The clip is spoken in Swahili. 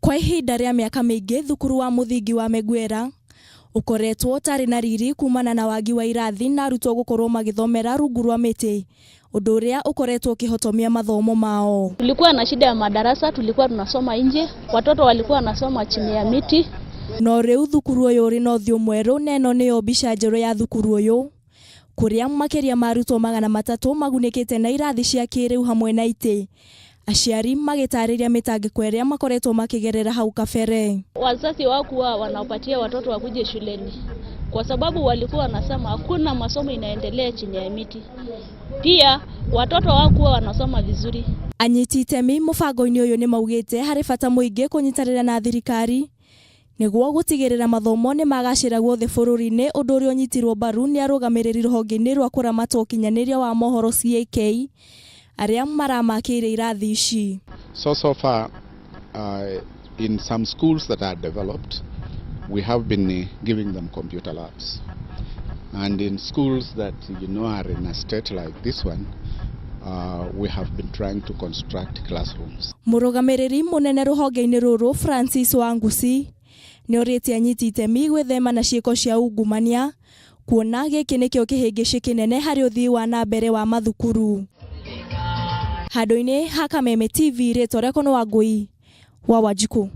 Kwa ihinda rĩa mĩaka mĩingĩ thukuru wa mũthingi wa Megwera ukoretwo tari na riri kumana na wagi wa irathi na arutwo gukorwo magithomera rungu rwa miti, undu uria ukoretwo ukihotomia mathomo mao. Tulikuwa na shida ya madarasa, tulikuwa tunasoma nje, watoto walikuwa wanasoma chini ya miti. No riu thukuru uyu uri na uthio mweru neno niyo mbica njeru ya thukuru uyu, kuria makiria ma arutwo 300 magunikite na irathi cia kiriu hamwe na iti. Aciari magitariria mitangiko iria makoretwo makigerera hau kabere. Wazazi wakuwa wanapatia watoto wakuje shuleni kwa sababu walikuwa wanasema hakuna masomo inaendelea chini ya miti. Pia watoto wakuwa wanasoma vizuri. Anyiti itemi mubango-ini uyu ni maugite hari bata muingi kunyitanira na thirikari niguo gutigirira mathomo ni magacira guothe bururi-ini, undu uria unyitirwo mbaru ni arugamiriri ruhonge-ini rwa kuramata ukinyaniria wa mohoro CAK aria maramakire irathi ici. So far in some schools that are developed, we have been giving them computer labs, and in schools that are in a state like this one, we have been trying to construct classrooms. Murugamiriri munene ruhonge-ini ruru Francis Wangusi ni orite anyiti itemi gwithema na ciiko cia ungumania, kuona giki nikio kihingici kinene hari uthii wa na mbere wa mathukuru. Handu-ini ha Kameme TV, Ritwa riakwa ni Wangui wa Wanjiku.